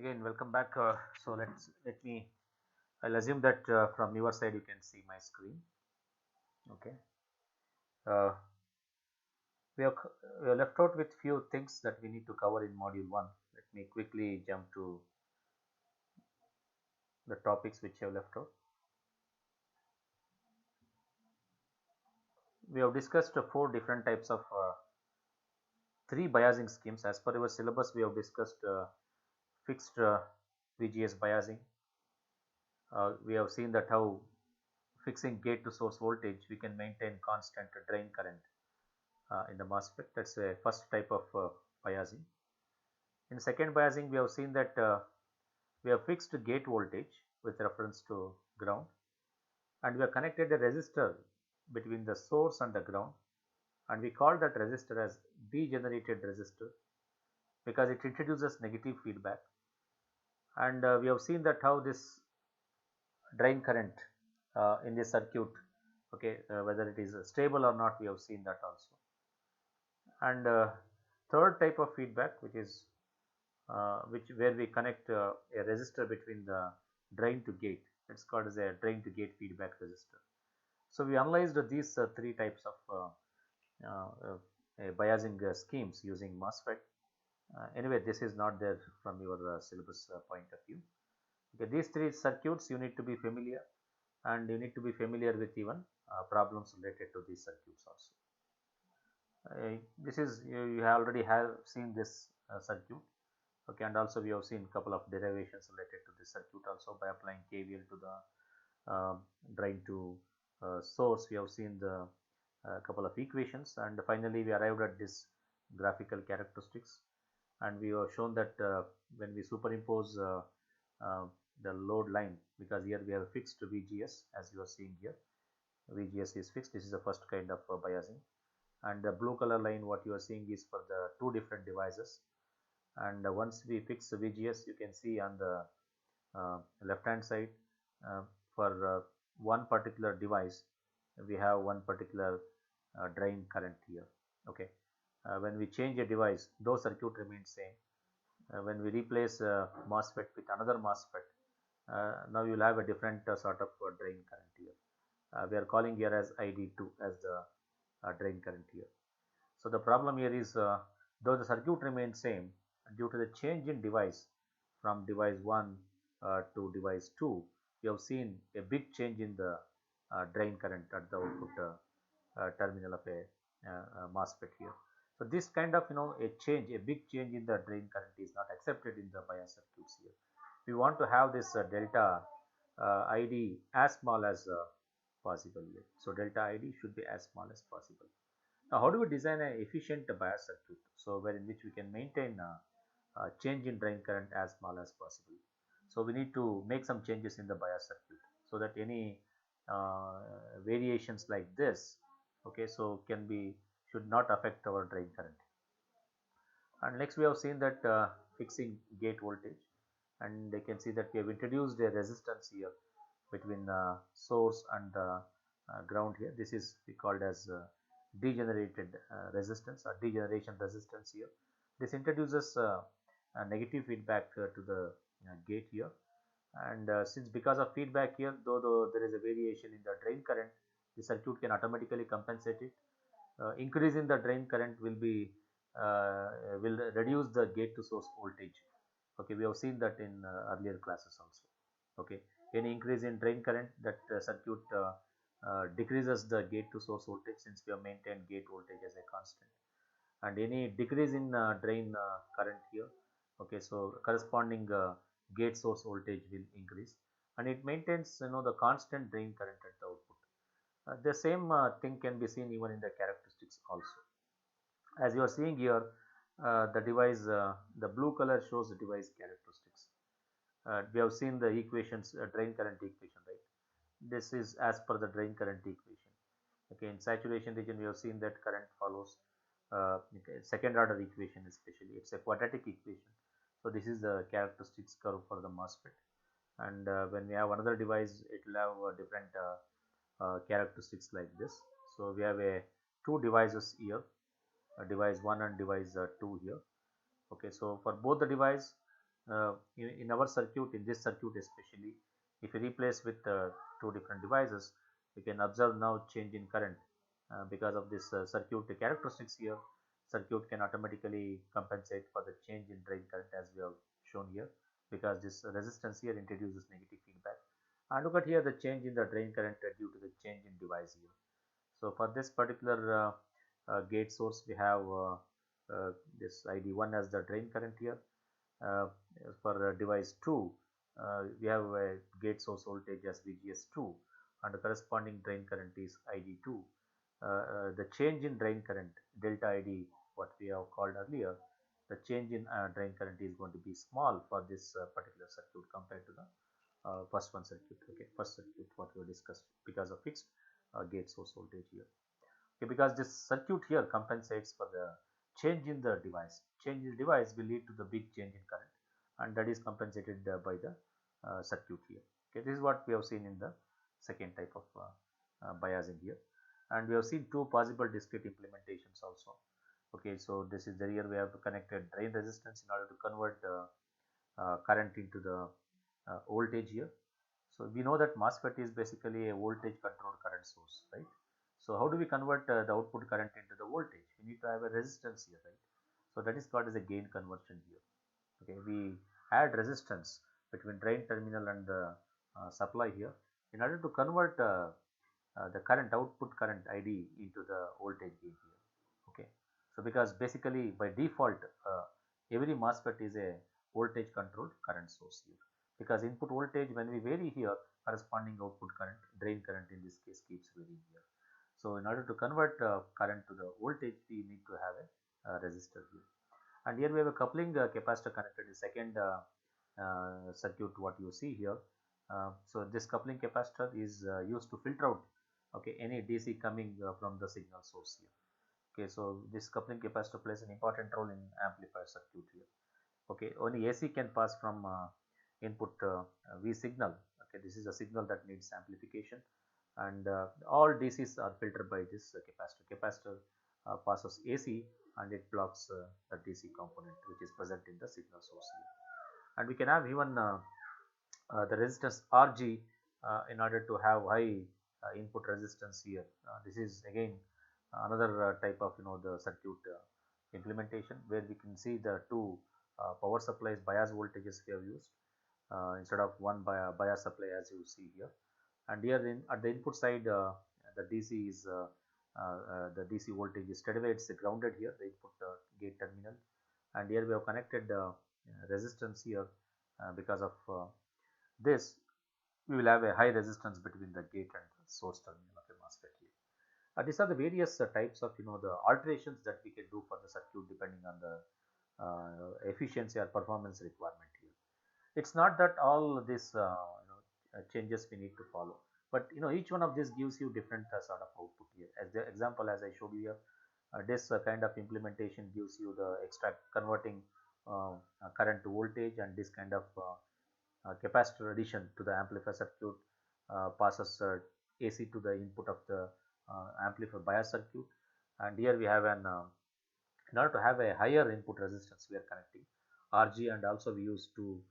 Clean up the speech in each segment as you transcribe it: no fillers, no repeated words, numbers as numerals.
Again, welcome back. So let me. I'll assume that from your side you can see my screen. Okay. Uh, we have left out with few things that we need to cover in module one. Let me quickly jump to the topics which I have left out. We have discussed four different types of three biasing schemes. As per our syllabus, we have discussed fixed VGS biasing. We have seen that how fixing gate to source voltage we can maintain constant drain current in the MOSFET. That's a first type of biasing. In second biasing, we have seen that we have fixed gate voltage with reference to ground, and we have connected a resistor between the source and the ground, and we call that resistor as degenerated resistor because it introduces negative feedback. And we have seen that how this drain current in this circuit, okay, whether it is stable or not, we have seen that also. And third type of feedback, which is which where we connect a resistor between the drain to gate. It's called as a drain to gate feedback resistor. So we analyzed these three types of biasing schemes using MOSFET. Anyway, this is not there from your syllabus point of view. Okay, these three circuits you need to be familiar, and you need to be familiar with even problems related to these circuits also. This is you already have seen this circuit. Okay, and also we have seen a couple of derivations related to this circuit also by applying KVL to the drain to source. We have seen the couple of equations, and finally we arrived at this graphical characteristics, and we have shown that when we superimpose the load line, because here we have fixed VGS as you are seeing here, VGS is fixed. This is the first kind of biasing, and the blue color line what you are seeing is for the two different devices. And once we fix the VGS, you can see on the left hand side for one particular device we have one particular drain current here. Okay, when we change a device, though circuit remains same, when we replace MOSFET with another MOSFET, now you'll have a different sort of drain current here. We are calling here as ID2 as the drain current here. So the problem here is though the circuit remains same, due to the change in device from device 1 to device 2, you have seen a big change in the drain current at the output terminal of a MOSFET here. So this kind of a change, a big change in the drain current is not accepted in the bias circuits here. We want to have this delta ID as small as possible here. So delta ID should be as small as possible. Now, how do we design an efficient bias circuit? So, where in which we can maintain a change in drain current as small as possible. So, we need to make some changes in the bias circuit so that any variations like this, okay, so can be should not affect our drain current. And next, we have seen that fixing gate voltage, and they can see that we have introduced a resistance here between source and ground here. This is we called as degenerated resistance or degeneration resistance here. This introduces a negative feedback to the gate here, and since because of feedback here, though there is a variation in the drain current, the circuit can automatically compensate it. Increase in the drain current will reduce the gate to source voltage. Okay, we have seen that in earlier classes also. Okay, any increase in drain current, that circuit decreases the gate to source voltage, since we have maintained gate voltage as a constant. And any decrease in drain current here, okay, so corresponding gate source voltage will increase, and it maintains the constant drain current at the output. The same thing can be seen even in the characteristics also. As you are seeing here, the device, the blue color shows the device characteristics. We have seen the equations, drain current equation, right? This is as per the drain current equation. Okay, in saturation region, we have seen that current follows okay, second order equation, especially it's a quadratic equation. So this is the characteristics curve for the MOSFET, and when we have another device, it will have different characteristics like this. So we have a two devices here, device 1 and device 2 here. Okay, so for both the device, in our circuit, in this circuit especially, if you replace with two different devices, you can observe now change in current because of this circuit characteristics here. Circuit can automatically compensate for the change in drain current as we have shown here, because this resistance here introduces negative feedback. And look at here the change in the drain current due to the change in device here. So for this particular gate source, we have this ID1 as the drain current here. uh, for device 2, we have a gate source voltage as VGS2, and the corresponding drain current is ID2. The change in drain current, delta ID, what we have called earlier, the change in drain current is going to be small for this particular circuit compared to the first one circuit. Okay, first circuit what we discussed, because of fixed gate source voltage here. Okay, because this circuit here compensates for the change in the device. Change in the device will lead to the big change in current, and that is compensated by the circuit here. Okay, this is what we have seen in the second type of biasing here, and we have seen two possible discrete implementations also. Okay, so this is the here we have connected drain resistance in order to convert current into the voltage here. So we know that MOSFET is basically a voltage controlled current source, right? So how do we convert the output current into the voltage? We need to have a resistance here, right? So that is called as a gain conversion here. Okay, we add resistance between drain terminal and the supply here in order to convert the current output current ID into the voltage gain here. Okay, so because basically by default every MOSFET is a voltage controlled current source here, because input voltage when we vary here, corresponding output current, drain current in this case, keeps varying here. So in order to convert current to the voltage, we need to have a resistor here. And here we have a coupling capacitor connected in second circuit what you see here. So this coupling capacitor is used to filter out, okay, any DC coming from the signal source here. Okay, so this coupling capacitor plays an important role in amplifier circuit here. Okay, only AC can pass from input V signal. Okay, this is a signal that needs amplification, and all DCs are filtered by this capacitor. Capacitor passes AC and it blocks the DC component which is present in the signal source here. And we can have even the resistance RG in order to have high input resistance here. This is again another type of the circuit implementation, where we can see the two power supplies bias voltages we have used instead of one bias supply as you see here. And here at the input side, the DC is the DC voltage is steady, it's grounded here, the input gate terminal, and here we have connected resistance here. Because of this, we will have a high resistance between the gate and the source terminal of a MOSFET here. These are the various types of the alterations that we can do for the circuit depending on the efficiency or performance requirement here. It's not that all these changes we need to follow, but each one of these gives you different sort of output here. As the example as I showed you here, this kind of implementation gives you the extra converting current to voltage, and this kind of capacitor addition to the amplifier circuit passes AC to the input of the amplifier bias circuit. And here we have an in order to have a higher input resistance, we are connecting RG, and also we use two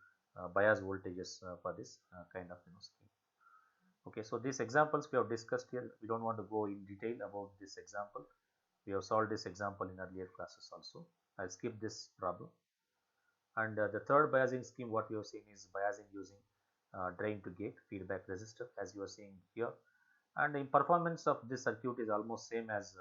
bias voltages for this kind of scheme. Okay, so these examples we have discussed here, we don't want to go in detail about this example. We have solved this example in earlier classes also. I'll skip this problem. And the third biasing scheme what we have seen is biasing using drain to gate feedback resistor, as you are seeing here. And the performance of this circuit is almost same as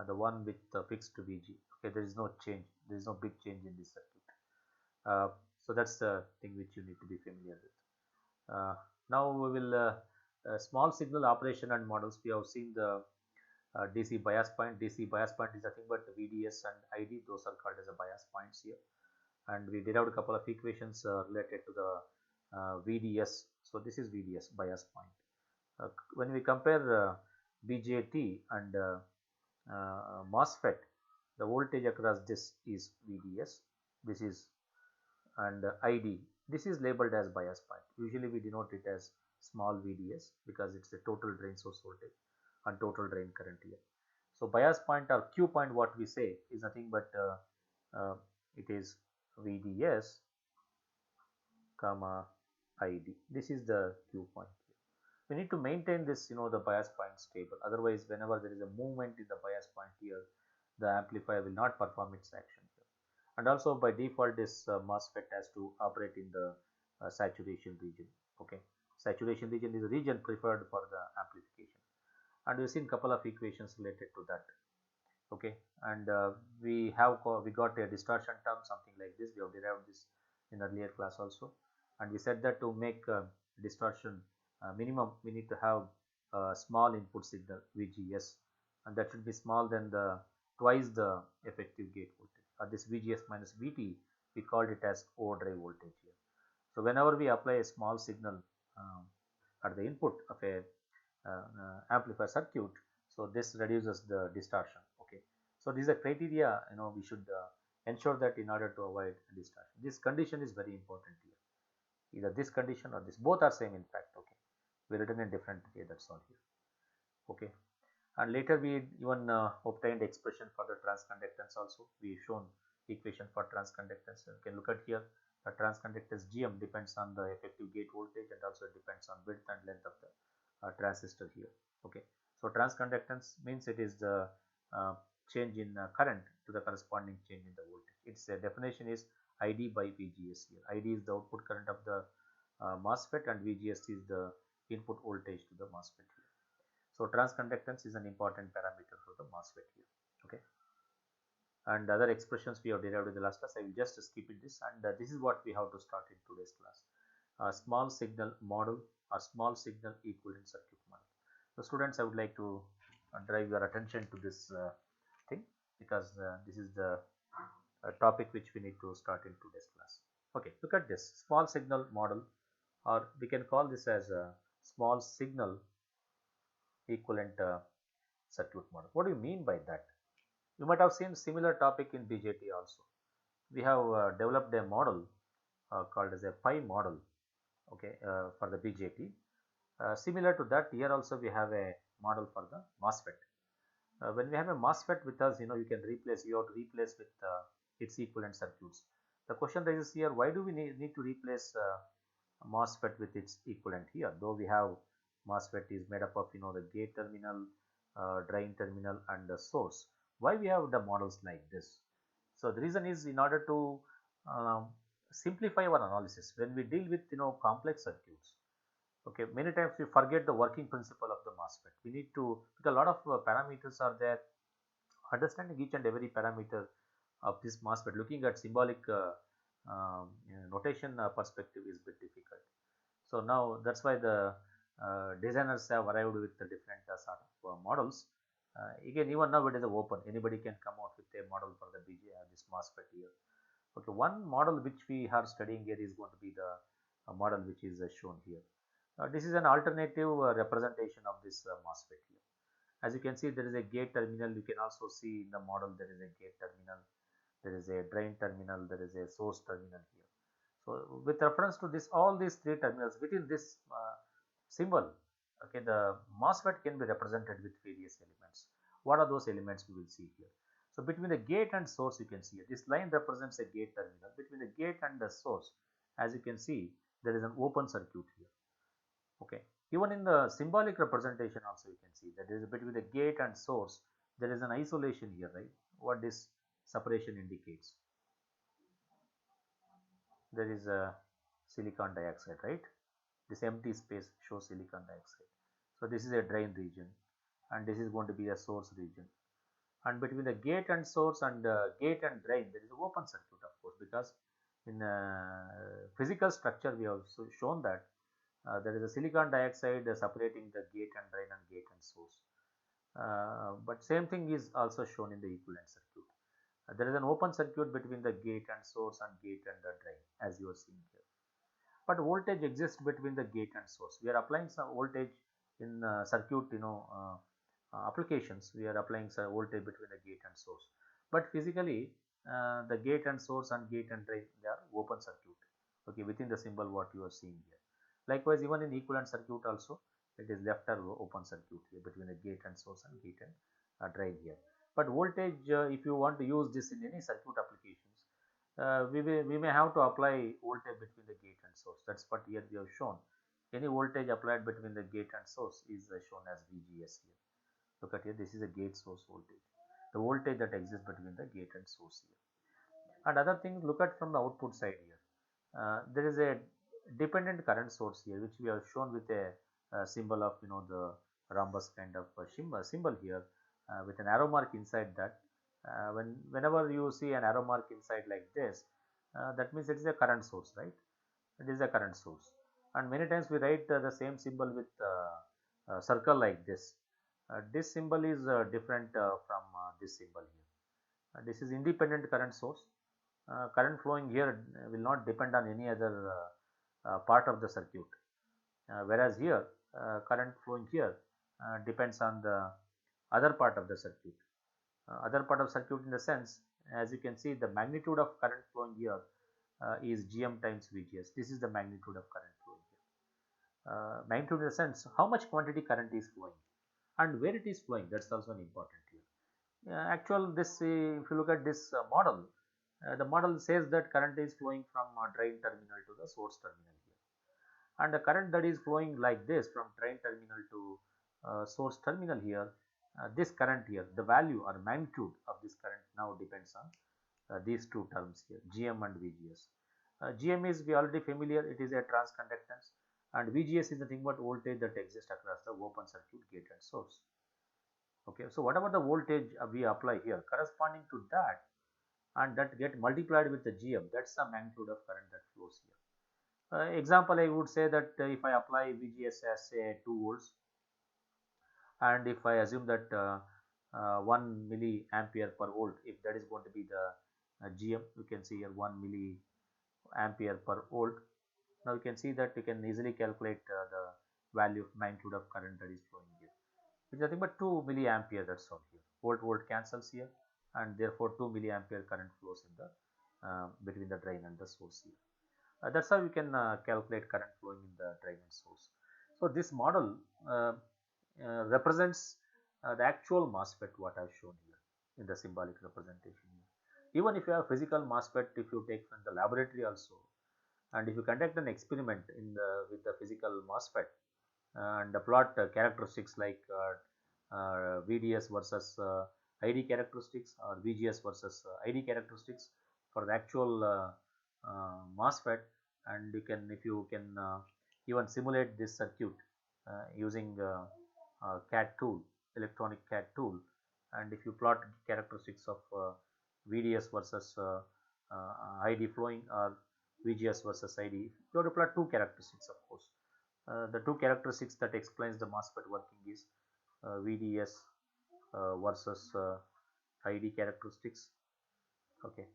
the one with fixed VG. Okay, there is no change, there is no big change in this circuit. So that's the thing which you need to be familiar with. Now we will small signal operation and models. We have seen the DC bias point. DC bias point is nothing but VDS and ID. Those are called as a bias points here. And we derived a couple of equations related to the VDS. So this is VDS bias point. When we compare BJT and MOSFET, the voltage across this is VDS. This is and ID. This is labeled as bias point. Usually we denote it as small VDS because it's the total drain source voltage and total drain current here. So bias point or Q point, what we say is nothing but it is VDS comma id. This is the Q point here. We need to maintain this, the bias point stable. Otherwise, whenever there is a movement in the bias point here, the amplifier will not perform its action here. And also by default, this MOSFET has to operate in the saturation region. Okay, saturation region is a region preferred for the amplification, and we've seen couple of equations related to that. Okay, and we got a distortion term something like this. We have derived this in earlier class also, and we said that to make distortion minimum, we need to have a small input signal VGS, and that should be small than the twice the effective gate voltage, or this VGS minus VT, we called it as overdrive voltage here. So whenever we apply a small signal um, at the input of a amplifier circuit, so this reduces the distortion. Okay, so these are criteria we should ensure that in order to avoid distortion. This condition is very important here. Either this condition or this, both are same in fact. Okay, we written in different way, that's all here. Okay, and later we even obtained expression for the transconductance also. We shown equation for transconductance. You can look at here. The transconductance GM depends on the effective gate voltage, and also it depends on width and length of the transistor here. Okay, so transconductance means it is the uh, change in current to the corresponding change in the voltage. Its definition is ID by VGS here. ID is the output current of the MOSFET, and VGS is the input voltage to the MOSFET here. So transconductance is an important parameter for the MOSFET here. Okay, and other expressions we have derived in the last class. I will just skip it this, and this is what we have to start in today's class. Small signal model or small signal equivalent circuit model. So students, I would like to drive your attention to this thing, because this is the topic which we need to start in today's class. Okay, look at this small signal model, or we can call this as a small signal equivalent circuit model. What do you mean by that? You might have seen similar topic in BJT also. We have developed a model called as a pi model. Okay, for the BJT. Similar to that, here also we have a model for the MOSFET. When we have a MOSFET with us, you have to replace with its equivalent circuits. The question raises here, why do we need to replace MOSFET with its equivalent here? Though we have MOSFET is made up of the gate terminal, drain terminal, and the source. Why we have the models like this? So the reason is in order to um, simplify our analysis when we deal with complex circuits. Okay, many times we forget the working principle of the MOSFET. We need to, because a lot of parameters are there. Understanding each and every parameter of this MOSFET, looking at symbolic notation perspective is a bit difficult. So now that's why the designers have arrived with the different sort of models. Again, even now it is open. Anybody can come out with a model for the this MOSFET here. Okay, one model which we are studying here is going to be the model which is shown here. This is an alternative representation of this MOSFET here. As you can see, there is a gate terminal. You can also see in the model there is a gate terminal, there is a drain terminal, there is a source terminal here. So with reference to this, all these three terminals within this symbol, okay, the MOSFET can be represented with various elements. What are those elements we will see here? So between the gate and source, you can see it. This line represents a gate terminal. Between the gate and the source, as you can see, there is an open circuit here. Okay, even in the symbolic representation also you can see that there is between the gate and source there is an isolation here, right? What this separation indicates, there is a silicon dioxide, right? This empty space shows silicon dioxide. So this is a drain region, and this is going to be a source region, and between the gate and source and gate and drain there is an open circuit, of course, because in physical structure we have shown that there is a silicon dioxide separating the gate and drain and gate and source. But same thing is also shown in the equivalent circuit. There is an open circuit between the gate and source and gate and the drain, as you are seeing here. But voltage exists between the gate and source. We are applying some voltage in circuit, applications. We are applying some voltage between the gate and source. But physically, the gate and source and gate and drain, they are open circuit. Okay, within the symbol what you are seeing here. Likewise, even in equivalent circuit also, it is left or open circuit here between the gate and source and gate and drain here. But voltage, if you want to use this in any circuit applications, we may have to apply voltage between the gate and source. That's what here we have shown. Any voltage applied between the gate and source is shown as VGS here. Look at here, this is a gate source voltage, the voltage that exists between the gate and source here. And other things, look at from the output side here. There is a dependent current source here, which we have shown with a symbol of the rhombus kind of symbol here, with an arrow mark inside that. Whenever you see an arrow mark inside like this, that means it is a current source, right? It is a current source. And many times we write the same symbol with circle like this. This symbol is different from this symbol here. This is independent current source. Current flowing here will not depend on any other part of the circuit, whereas here current flowing here depends on the other part of the circuit. Other part of circuit in the sense, as you can see, the magnitude of current flowing here is Gm times Vgs. This is the magnitude of current flowing here. Magnitude in the sense how much quantity current is flowing and where it is flowing. That's also an important here. Actual this if you look at this model, the model says that current is flowing from drain terminal to the source terminal here, and the current that is flowing like this from drain terminal to source terminal here, this current here, the value or magnitude of this current now depends on these two terms here, Gm and Vgs. Gm is, we already familiar, it is a transconductance, and Vgs is nothing but voltage that exists across the open circuit gate and source. Okay, so whatever the voltage we apply here corresponding to that, and that get multiplied with the Gm, that's the magnitude of current that flows here. Example, I would say that if I apply Vgs as say 2 volts, and if I assume that 1 milliampere per volt, if that is going to be the Gm, you can see here 1 milliampere per volt. Now you can see that you can easily calculate the value of magnitude of current that is flowing here. It is nothing but 2 milliampere, that's all here. Volt cancels here, and therefore 2 milliampere current flows in the between the drain and the source here. That's how you can calculate current flowing in the drain and source. So this model represents the actual MOSFET what I have shown here in the symbolic representation here. Even if you have physical MOSFET, if you take from the laboratory also, and if you conduct an experiment in with the physical MOSFET and plot characteristics like VDS versus ID characteristics, or VGS versus ID characteristics for the actual MOSFET, and you can, if you can even simulate this circuit using CAD tool, electronic CAD tool, and if you plot characteristics of VDS versus ID flowing, or VGS versus ID, you have to plot two characteristics, of course. The two characteristics that explains the MOSFET working is VDS versus ID characteristics, okay,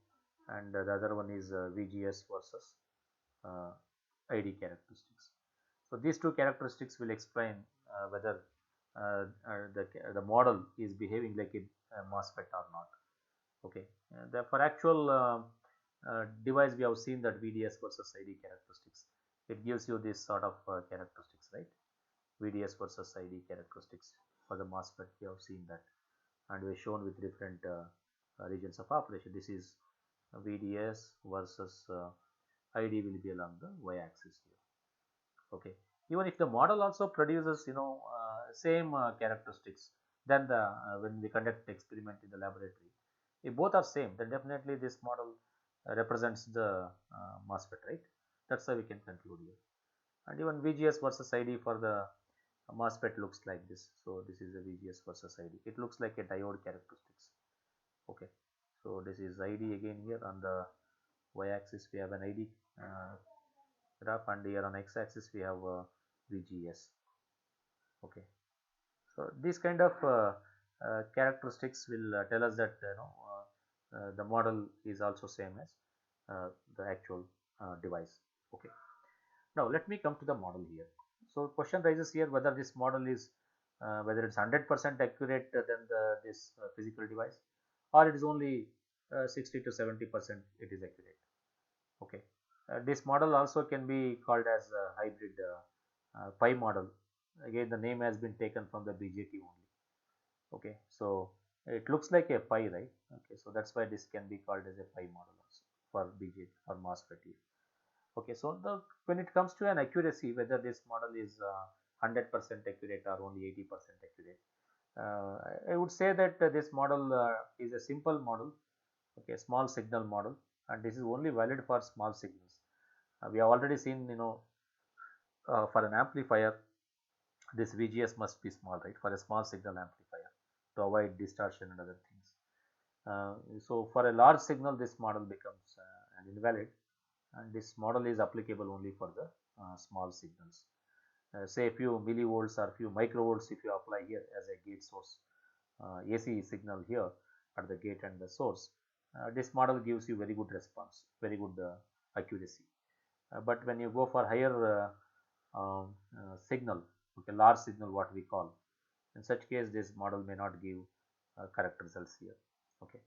and the other one is VGS versus ID characteristics. So these two characteristics will explain whether the model is behaving like a MOSFET or not. Okay, for actual device, we have seen that VDS versus ID characteristics. It gives you this sort of characteristics, right? VDS versus ID characteristics for the MOSFET, we have seen that, and we have shown with different regions of operation. This is VDS versus ID will be along the y-axis here. Okay, even if the model also produces same characteristics, then the when we conduct experiment in the laboratory, if both are same, then definitely this model represents the MOSFET, right? That's how we can conclude here. And even VGS versus ID for the MOSFET looks like this. So this is the VGS versus ID. It looks like a diode characteristics. Okay, so this is ID again here. On the y-axis we have an ID graph, and here on x-axis we have VGS. Okay, so these kind of characteristics will tell us that the model is also same as the actual device. Okay, now let me come to the model here. So question rises here whether this model is whether it's 100% accurate than this physical device, or it is only 60 to 70% it is accurate. Okay, this model also can be called as a hybrid pi model. Again, the name has been taken from the BJT only. Okay, so it looks like a pi, right? Okay, so that's why this can be called as a pi model also for BJT or MOSFET here. Okay, so when it comes to an accuracy, whether this model is 100% accurate or only 80% accurate, I would say that this model is a simple model, okay, small signal model, and this is only valid for small signals. We have already seen, for an amplifier, this VGS must be small, right, for a small signal amplifier to avoid distortion and other things. So for a large signal, this model becomes an invalid, and this model is applicable only for the small signals. Say a few millivolts or few microvolts if you apply here as a gate source, AC signal here at the gate and the source, this model gives you very good response, very good accuracy. But when you go for higher signal, okay, large signal what we call, in such case this model may not give correct results here. Okay,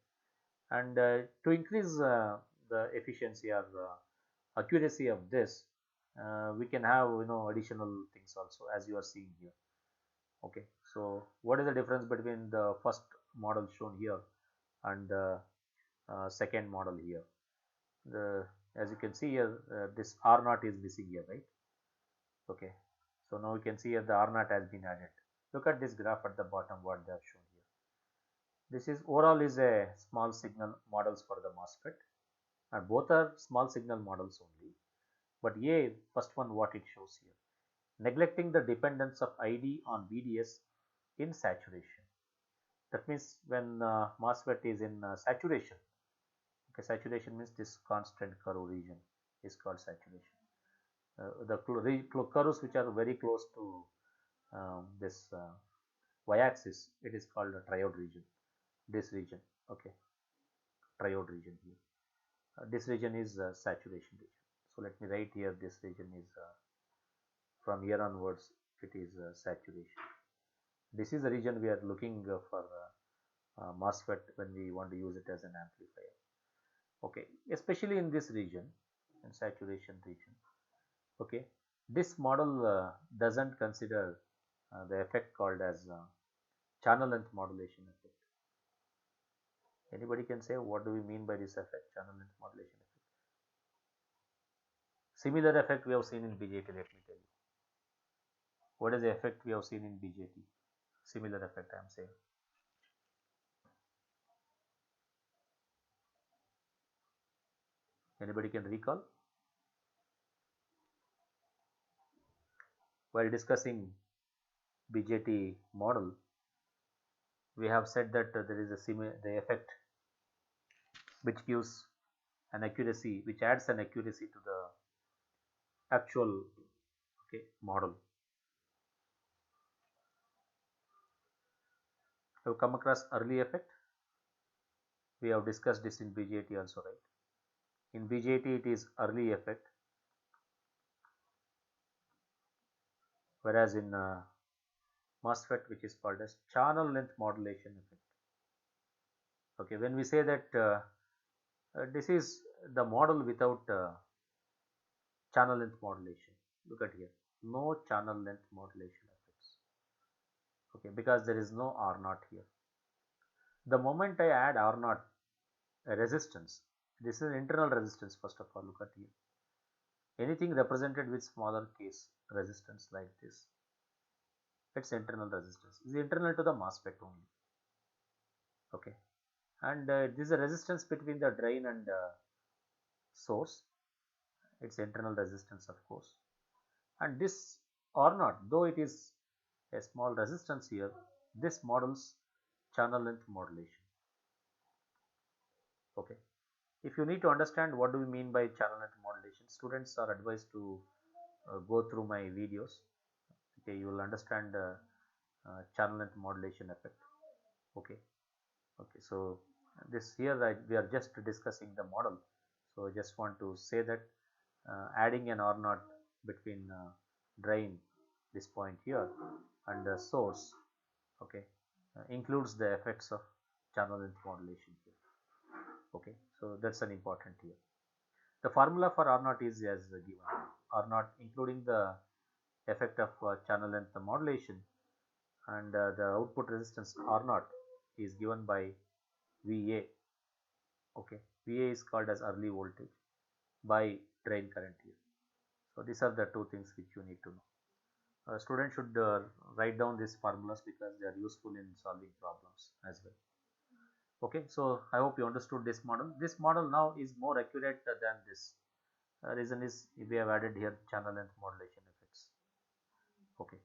and to increase the efficiency or accuracy of this, we can have additional things also, as you are seeing here. Okay, so what is the difference between the first model shown here and the second model here? The As you can see here, this R naught is missing here, right? Okay, so now you can see here the R naught has been added. Look at this graph at the bottom, what they have shown here. This is overall is a small signal models for the MOSFET, and both are small signal models only. But A, first one, what it shows here, neglecting the dependence of ID on VDS in saturation. That means when MOSFET is in saturation, okay, saturation means this constant curve region is called saturation. The curves which are very close to this y-axis, it is called a triode region. This region, okay, triode region here. This region is saturation region. So let me write here, this region is from here onwards, it is saturation. This is the region we are looking for MOSFET when we want to use it as an amplifier. Okay, especially in this region, in saturation region. Okay, this model doesn't consider the effect called as channel length modulation effect. Anybody can say what do we mean by this effect, channel length modulation effect? Similar effect we have seen in BJT. Let me tell you. What is the effect we have seen in BJT? Similar effect I am saying. Anybody can recall? While discussing BJT model, we have said that there is the effect which gives an accuracy, which adds an accuracy to the actual, okay, model. Have you come across early effect? We have discussed this in BJT also, right? In BJT it is early effect, whereas in MOSFET, which is called as channel length modulation effect. Okay, when we say that this is the model without channel length modulation, look at here, no channel length modulation effects. Okay, because there is no R naught here. The moment I add R naught, a resistance, this is internal resistance. First of all, look at here, anything represented with smaller case resistance like this, it's internal resistance, is internal to the MOSFET only. Okay, and this is a resistance between the drain and source, its internal resistance of course, and this R naught, though it is a small resistance here, this models channel length modulation. Okay, if you need to understand what do we mean by channel length modulation, students are advised to go through my videos. Okay, you will understand channel length modulation effect. Okay, so this here we are just discussing the model, so I just want to say that adding an R naught between drain, this point here, and the source, okay, includes the effects of channel length modulation here. Okay, so that's an important here. The formula for R naught is as given. R naught including the effect of channel length modulation, and the output resistance R naught is given by VA. Okay, VA is called as early voltage by drain current here. So these are the two things which you need to know. Students should write down these formulas because they are useful in solving problems as well. Okay, so I hope you understood this model. This model now is more accurate than this. Reason is we have added here channel length modulation effects. Okay,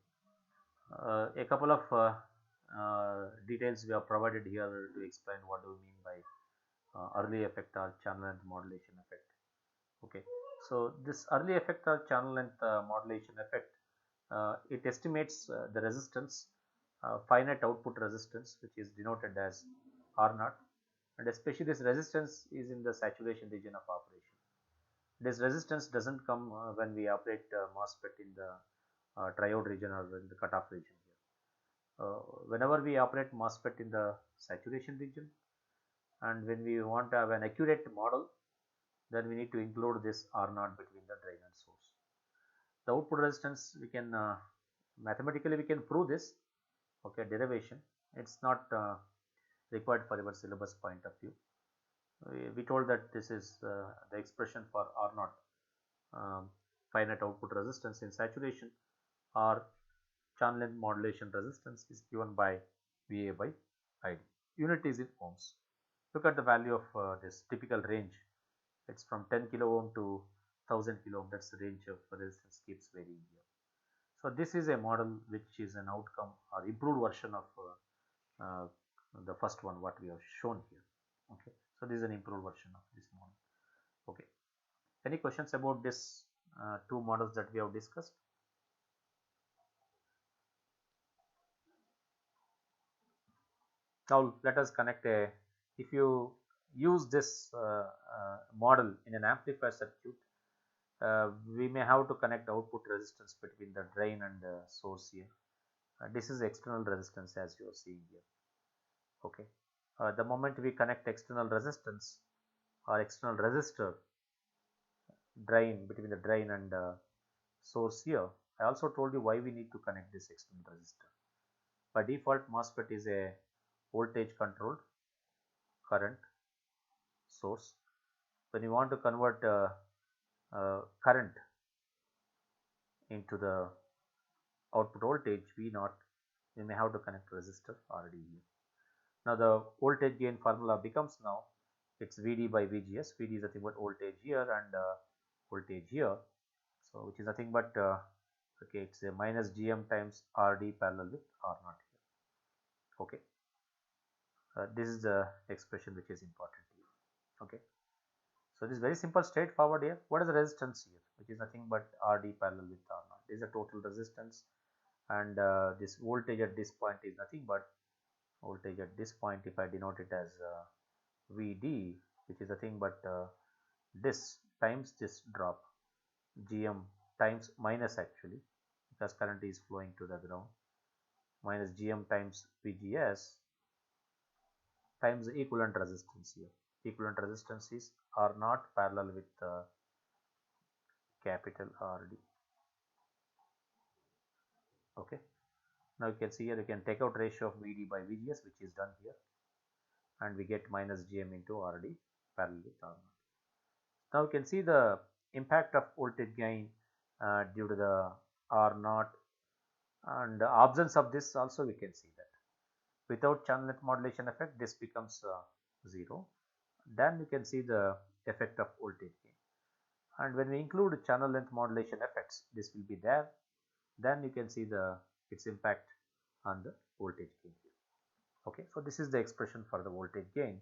a couple of details we have provided here to explain what do we mean by early effect or channel length modulation effect. Okay, so this early effect or channel length modulation effect, it estimates the resistance, finite output resistance, which is denoted as R naught, and especially this resistance is in the saturation region of operation. This resistance doesn't come when we operate MOSFET in the triode region or in the cutoff region here. Whenever we operate MOSFET in the saturation region, and when we want to have an accurate model, then we need to include this R naught between the drain and source. The output resistance, we can mathematically we can prove this. Okay, derivation, it's not required for our syllabus point of view. We told that this is the expression for R naught, finite output resistance in saturation, or channel length modulation resistance is given by VA by ID. Unit is in ohms. Look at the value of this typical range. It's from 10 kilo ohm to 1000 kilo ohm. That's the range of resistance keeps varying here. So this is a model which is an outcome or improved version of the first one what we have shown here. Okay, so this is an improved version of this model. Okay, any questions about this two models that we have discussed? Now let us connect a, if you use this model in an amplifier circuit, we may have to connect output resistance between the drain and the source here. This is external resistance as you are seeing here. Okay, the moment we connect external resistance or external resistor drain between the drain and source here, I also told you why we need to connect this external resistor. By default, MOSFET is a voltage controlled current source. When you want to convert current into the output voltage V naught, we may have to connect resistor already here. Now the voltage gain formula becomes now it's VD by VGS. VD is nothing but voltage here and voltage here, so which is nothing but okay, it's a minus GM times RD parallel with R naught here. Okay, this is the expression which is important here. Okay, so this is very simple, straightforward here. What is the resistance here? Which is nothing but RD parallel with R naught. This is the total resistance, and this voltage at this point is nothing but voltage at this point. If I denote it as VD, which is nothing but this times this drop, GM times minus actually because current is flowing to the ground, minus GM times VGS times the equivalent resistance here. Equivalent resistance is R naught parallel with capital RD. Okay, now you can see here you can take out ratio of VD by VGS, which is done here, and we get minus GM into RD parallel with R naught. Now you can see the impact of voltage gain due to the R naught, and the absence of this also we can see that. Without channel length modulation effect, this becomes 0. Then you can see the effect of voltage gain, and when we include channel length modulation effects, this will be there. Then you can see its impact on the voltage gain here. Okay, so this is the expression for the voltage gain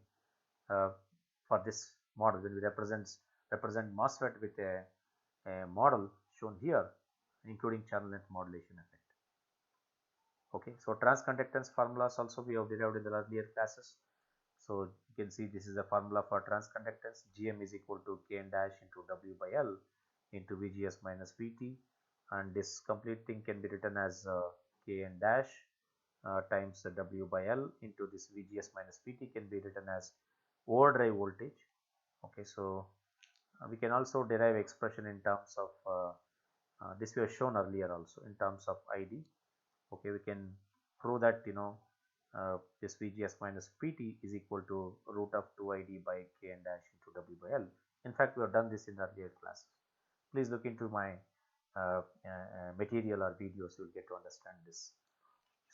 for this model when we represent MOSFET with a model shown here, including channel length modulation effect. Okay, so transconductance formulas also we have derived in the earlier classes. So you can see this is the formula for transconductance. GM is equal to K dash into W by L into VGS minus VT, and this complete thing can be written as Kn dash times W by L into this VGS minus VT can be written as overdrive voltage. Okay, so we can also derive expression in terms of this we have shown earlier also in terms of ID. Okay, we can prove that this VGS minus PT is equal to root of 2ID by Kn dash into W by L. In fact, we have done this in the earlier class. Please look into my material or videos, you will get to understand this.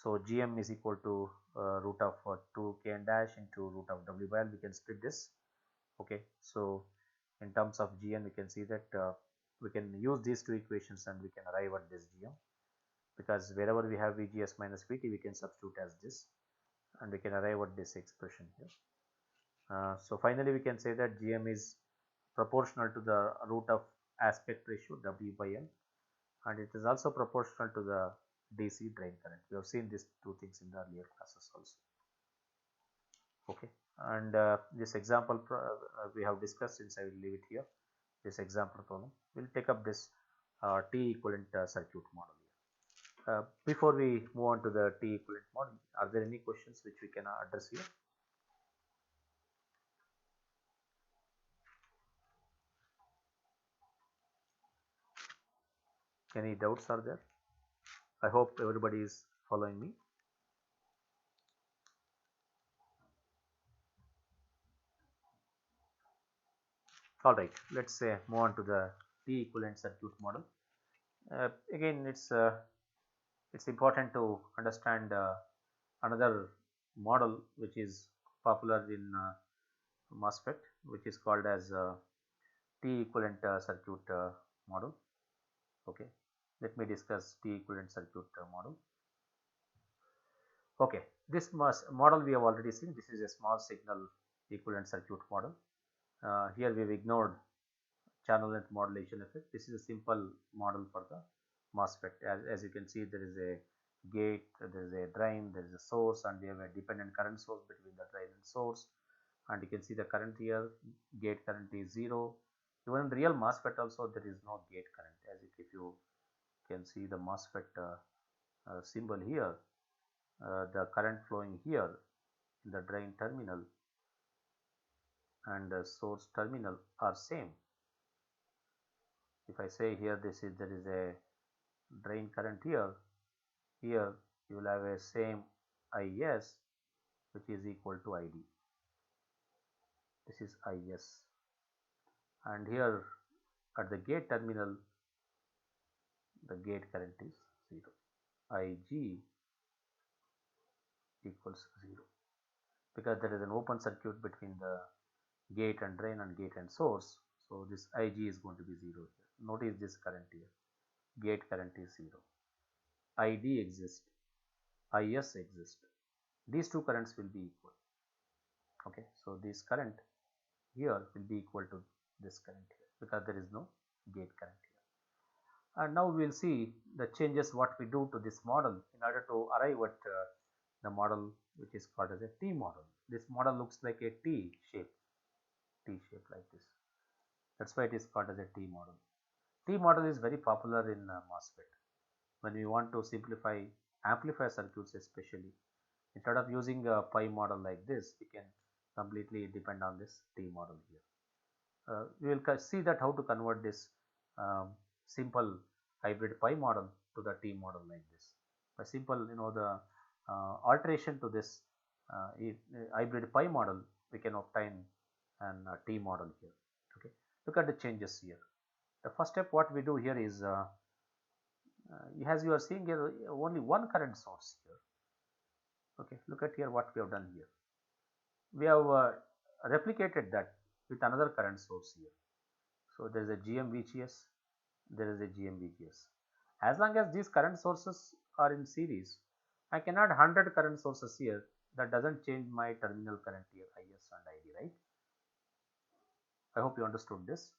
So Gm is equal to root of 2 Kn dash into root of W by L. We can split this. Okay, so in terms of Gn, we can see that we can use these two equations and we can arrive at this Gm, because wherever we have VGS minus VT, we can substitute as this and we can arrive at this expression here. So finally, we can say that Gm is proportional to the root of aspect ratio W by L, and it is also proportional to the DC drain current. We have seen these two things in the earlier classes also. Okay, and this example we have discussed, since I will leave it here. This example problem, we will take up this T equivalent circuit model here. Before we move on to the T equivalent model, are there any questions which we can address here? Any doubts are there? I hope everybody is following me. Alright, let's say move on to the T equivalent circuit model. Again, it's important to understand another model which is popular in MOSFET, which is called as T equivalent circuit model. Okay, let me discuss T equivalent circuit model. Okay, this model we have already seen. This is a small signal equivalent circuit model. Here we have ignored channel length modulation effect. This is a simple model for the MOSFET. As you can see, there is a gate, there is a drain, there is a source, and we have a dependent current source between the drain and source. And you can see the current here, gate current is 0. Even in real MOSFET also there is no gate current. As if you can see the MOSFET symbol here, the current flowing here in the drain terminal and the source terminal are same. If I say here there is a drain current here you will have a same IS, which is equal to ID. This is IS, and here at the gate terminal the gate current is 0. IG equals 0, because there is an open circuit between the gate and drain and gate and source. So this IG is going to be 0 here. Notice this current here, gate current is 0. ID exists, IS exists. These two currents will be equal. Okay, so this current here will be equal to this current here, because there is no gate current here. And now we will see the changes what we do to this model in order to arrive at the model which is called as a T model. This model looks like a T shape like this. That's why it is called as a T model. T model is very popular in MOSFET. When we want to simplify amplifier circuits especially, instead of using a pi model like this, we can completely depend on this T model here. We will see that how to convert this simple hybrid pi model to the T model like this. A simple, the alteration to this hybrid pi model, we can obtain an T model here. Okay, look at the changes here. The first step what we do here is as you are seeing here, only one current source here. Okay, look at here what we have done here. We have replicated that with another current source here. So there is a GM-VGS, there is a GM-VGS. As long as these current sources are in series, I can add 100 current sources here. That doesn't change my terminal current here, IS and ID, right? I hope you understood this.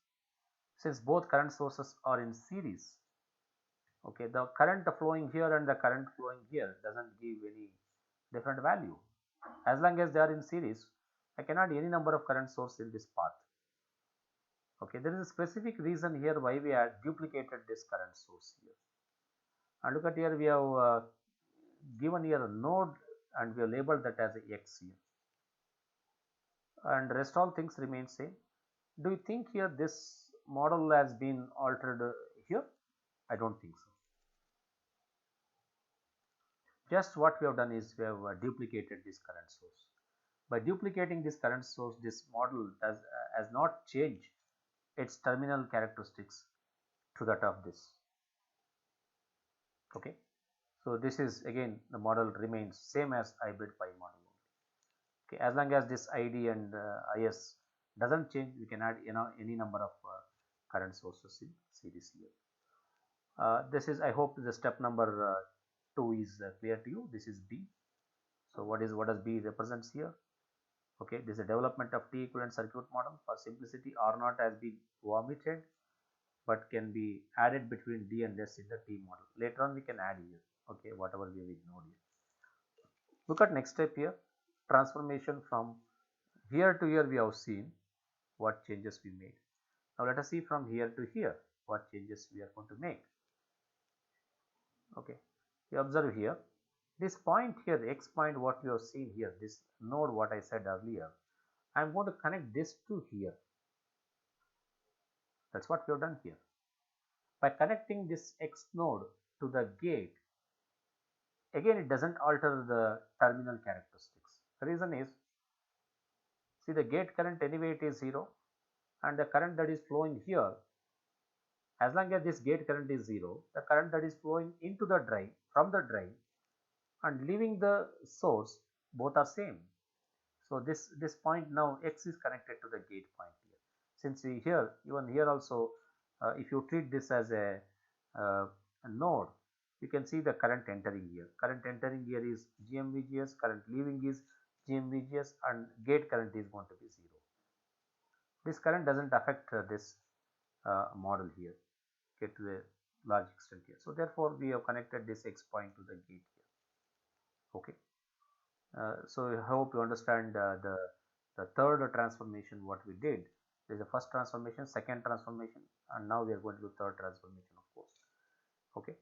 Since both current sources are in series, okay, the current flowing here and the current flowing here doesn't give any different value. As long as they are in series, I can add any number of current source in this path. Okay, there is a specific reason here why we have duplicated this current source here. And look at here, we have given here a node and we have labeled that as a X here. And rest all things remain same. Do you think here this model has been altered here? I don't think so. Just what we have done is we have duplicated this current source. By duplicating this current source, this model has not changed its terminal characteristics to that of this. Okay, so this is again the model remains same as hybrid pi model. Okay, as long as this id and is doesn't change, we can add any number of current sources in series here. This is, I hope the step number 2 is clear to you. This is B. So what does B represents here? Okay, this is a development of T equivalent circuit model. For simplicity, R naught has been omitted, but can be added between D and S in the T model. Later on we can add here. Okay, whatever we have ignored here. Look at next step here. Transformation from here to here we have seen what changes we made. Now let us see from here to here what changes we are going to make. Okay, you observe here this point here, the x point what you have seen here, this node what I said earlier, I am going to connect this to here. That's what we have done here. By connecting this x node to the gate, again it doesn't alter the terminal characteristics. The reason is, see, the gate current anyway it is 0, and the current that is flowing here, as long as this gate current is 0, the current that is flowing into the drain from the drain and leaving the source, both are same. So this point now x is connected to the gate point here. Since we here, even here also, if you treat this as a node, you can see the current entering here. Current entering here is GMVGS, current leaving is GMVGS, and gate current is going to be 0. This current doesn't affect this model here, okay, to a large extent here. So therefore we have connected this x point to the gate here. Okay, so I hope you understand the third transformation what we did. There is the first transformation, second transformation, and now we are going to do third transformation, of course. Okay,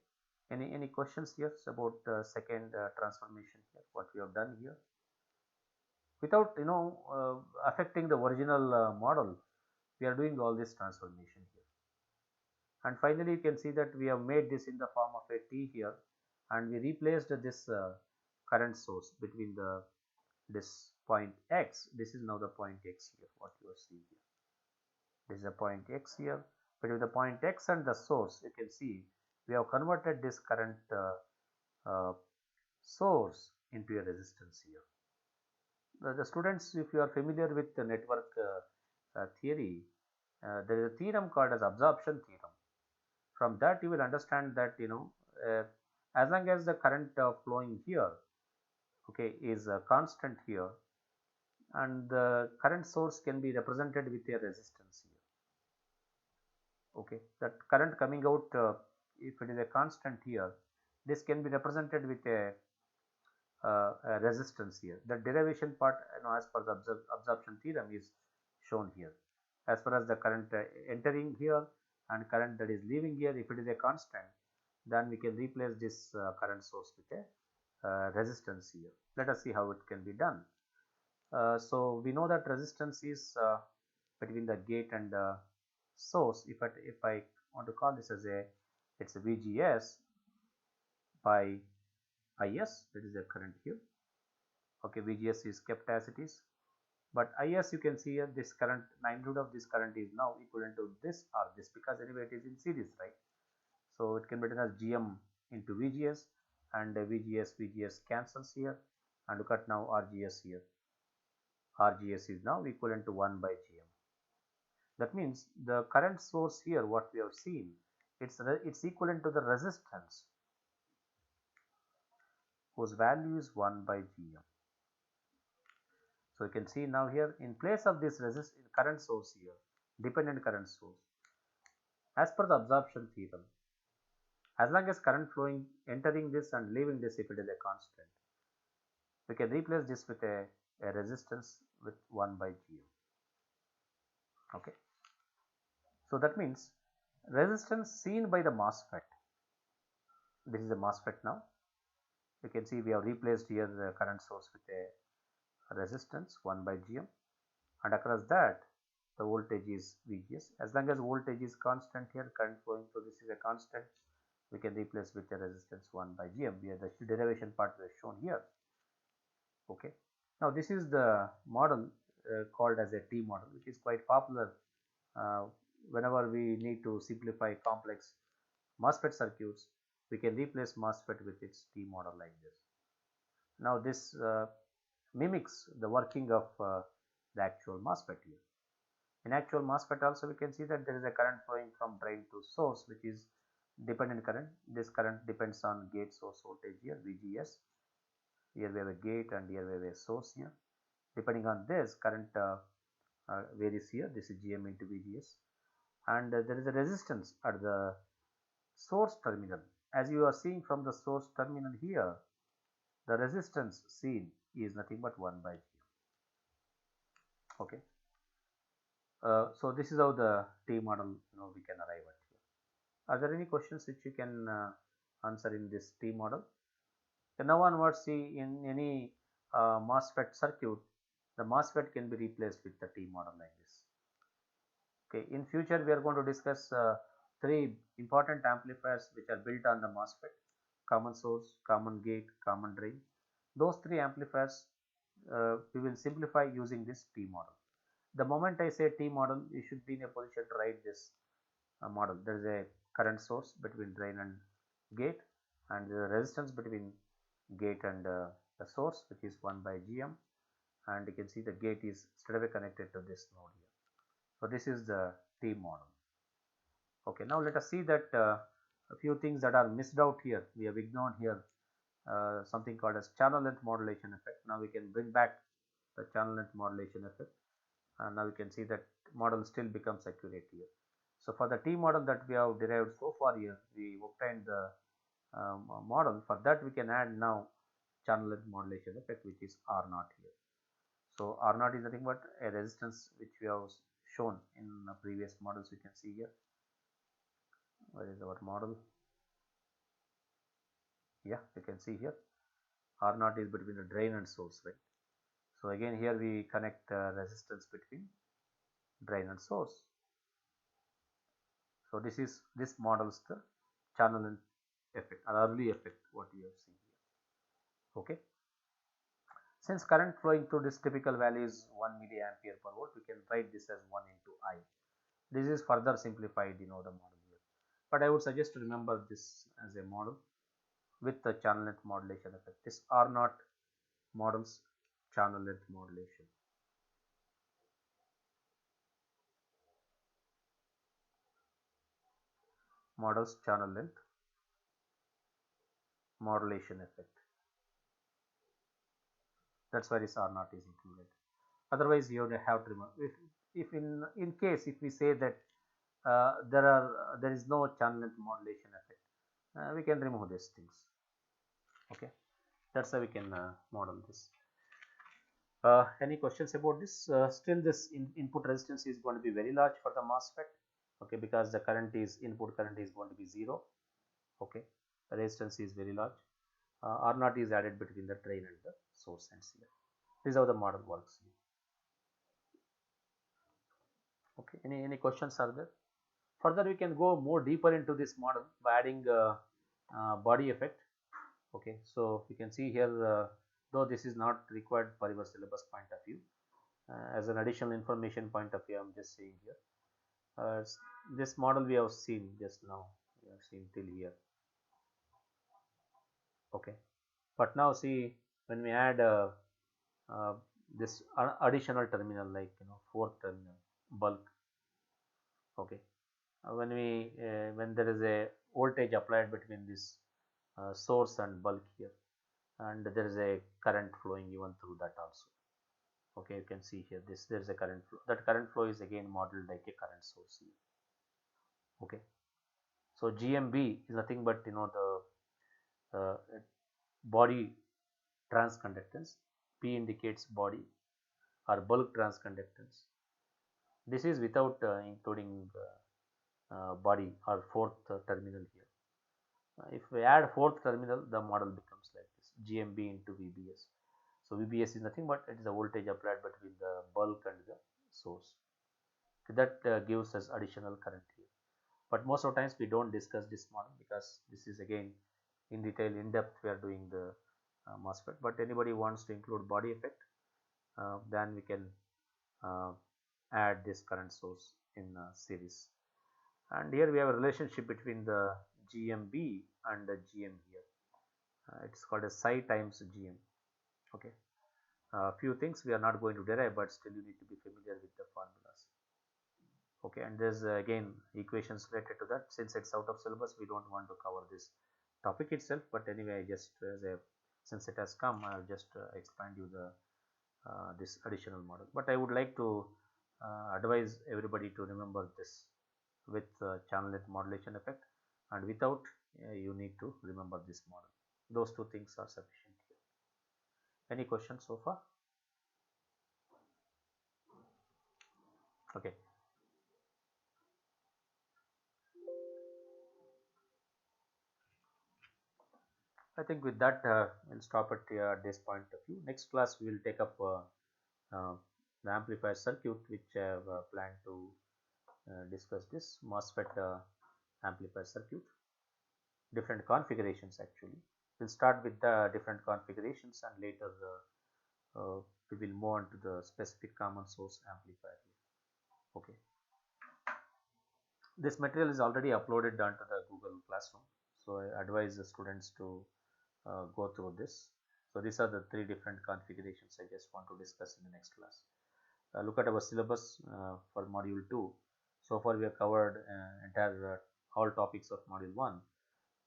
any questions here about second transformation here, what we have done here, without affecting the original model? We are doing all this transformation here. And finally you can see that we have made this in the form of a T here, and we replaced this current source between this point x. This is now the point x here, what you are seeing here. This is a point x here. Between the point x and the source, you can see we have converted this current source into a resistance here. The students, if you are familiar with the network theory, there is a theorem called as absorption theorem. From that you will understand that as long as the current flowing here, okay, is constant here, and the current source can be represented with a resistance here. Okay, that current coming out, if it is a constant here, this can be represented with a resistance here. The derivation part, as per the absorption theorem, is shown here. As far as the current entering here and current that is leaving here, if it is a constant, then we can replace this current source with a resistance here. Let us see how it can be done. So we know that resistance is between the gate and the source. If I want to call this as it's a VGS by IS, that is the current here. Okay, VGS is kept as it is, but IS, you can see here, this current, magnitude of this current is now equivalent to this or this, because anyway it is in series, right? So it can be written as GM into VGS, and VGS cancels here, and look at now RGS here. RGS is now equivalent to 1 by GM. That means the current source here, what we have seen, it's equivalent to the resistance, whose value is 1 by GM. So you can see now here, in place of this current source here, dependent current source, as per the absorption theorem, as long as current flowing entering this and leaving this, if it is a constant, we can replace this with a resistance with 1 by GM. Okay, so that means resistance seen by the MOSFET, this is a MOSFET now. You can see we have replaced here the current source with a resistance 1 by GM, and across that the voltage is VGS. As long as voltage is constant here, current flowing through this is a constant, we can replace with the resistance 1 by Gm, where the derivation part was shown here. Okay. Now this is the model called as a T model, which is quite popular uh, whenever we need to simplify complex MOSFET circuits. We can replace MOSFET with its T model like this. Now this mimics the working of the actual MOSFET here. In actual MOSFET also we can see that there is a current flowing from drain to source, which is dependent current. This current depends on gate source voltage here, VGS. Here we have a gate and here we have a source here. Depending on this, current varies here. This is Gm into VGS, and there is a resistance at the source terminal. As you are seeing from the source terminal here, the resistance seen is nothing but 1 by Gm. Okay. So this is how the T model we can arrive at here. Are there any questions which you can answer in this T model? And now onwards, see, in any MOSFET circuit, the MOSFET can be replaced with the T model like this. Okay, in future we are going to discuss three important amplifiers which are built on the MOSFET: common source, common gate, common drain. Those three amplifiers we will simplify using this T model. The moment I say T model, you should be in a position to write this model. There is a current source between drain and gate, and the resistance between gate and the source, which is 1 by Gm, and you can see the gate is straight away connected to this node here. So this is the T model. Okay, now let us see that a few things that are missed out here. We have ignored here something called as channel length modulation effect. Now we can bring back the channel length modulation effect, and now we can see that model still becomes accurate here. So for the T model that we have derived so far here, we obtained the model. For that we can add now channel length modulation effect, which is R naught here. So R naught is nothing but a resistance which we have shown in the previous models. You can see here. Where is our model? Yeah, you can see here. R naught is between the drain and source, right? So again here we connect resistance between drain and source. So this models the channel length effect or early effect what we have seen here. Okay. Since current flowing through this typical value is 1 milliampere per volt, we can write this as 1 into I. This is further simplified, the model here. But I would suggest to remember this as a model with the channel length modulation effect. This R naught models channel length modulation. Models channel length modulation effect. That's why this R naught is included. Otherwise, you have to remember if in case if we say that there is no channel length modulation effect, we can remove these things. Okay, that's how we can model this. Any questions about this? Still, this input resistance is going to be very large for the MOSFET. Okay, because the input current is going to be 0. Okay, the resistance is very large. R naught is added between the drain and the source ends here. This is how the model works. Okay, any questions are there? Further, we can go more deeper into this model by adding body effect. Okay, so you can see here, though this is not required for your syllabus point of view, as an additional information point of view, I'm just saying here. This model we have seen just now, we have seen till here. Okay, but now see, when we add this additional terminal, like fourth terminal, bulk. Okay, when there is a voltage applied between this source and bulk here, and there is a current flowing even through that also. Okay, you can see here there is a current flow. That current flow is again modeled like a current source here. Okay, so GMB is nothing but the body transconductance. P indicates body or bulk transconductance. This is without including body or fourth terminal here. If we add fourth terminal, the model becomes like this: GMB into VBS. So VBS is nothing but it is a voltage applied between the bulk and the source. So that gives us additional current here. but most of the times we don't discuss this model because this is again in detail, in depth we are doing the MOSFET. But anybody wants to include body effect, then we can uh, add this current source in series. And here we have a relationship between the GMB and the GM here. It's called a psi times GM. Okay. Few things we are not going to derive, but still you need to be familiar with the formulas. Okay, and there's again equations related to that. Since it's out of syllabus, we don't want to cover this topic itself, but anyway, just as a, since it has come, I'll just explain you the this additional model. But I would like to advise everybody to remember this with channel length modulation effect, and without you need to remember this model. Those two things are sufficient here. Any questions so far? Okay. I think with that, we'll stop at this point of view. Next class, we will take up uh, the amplifier circuit, which I have planned to discuss this MOSFET amplifier circuit, different configurations actually. We'll start with the different configurations and later we will move on to the specific common source amplifier. Okay. This material is already uploaded onto the Google Classroom, so I advise the students to go through this. So these are the three different configurations I just want to discuss in the next class. Look at our syllabus for module 2. So far we have covered entire all topics of module 1.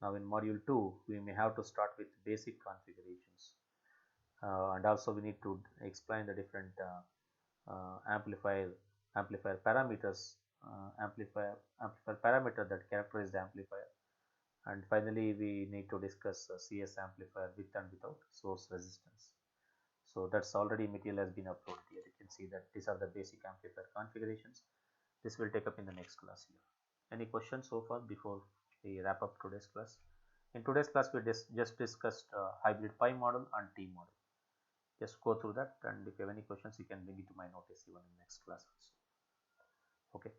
Now in module 2 we may have to start with basic configurations, and also we need to explain the different amplifier parameters, amplifier parameter that characterize the amplifier, and finally we need to discuss CS amplifier with and without source resistance. So that's already material has been uploaded here. You can see that these are the basic amplifier configurations. This will take up in the next class here. Any questions so far before we wrap up today's class? In today's class we just discussed hybrid pi model and T model. Just go through that, and if you have any questions you can bring it to my notice even in next class also. Okay.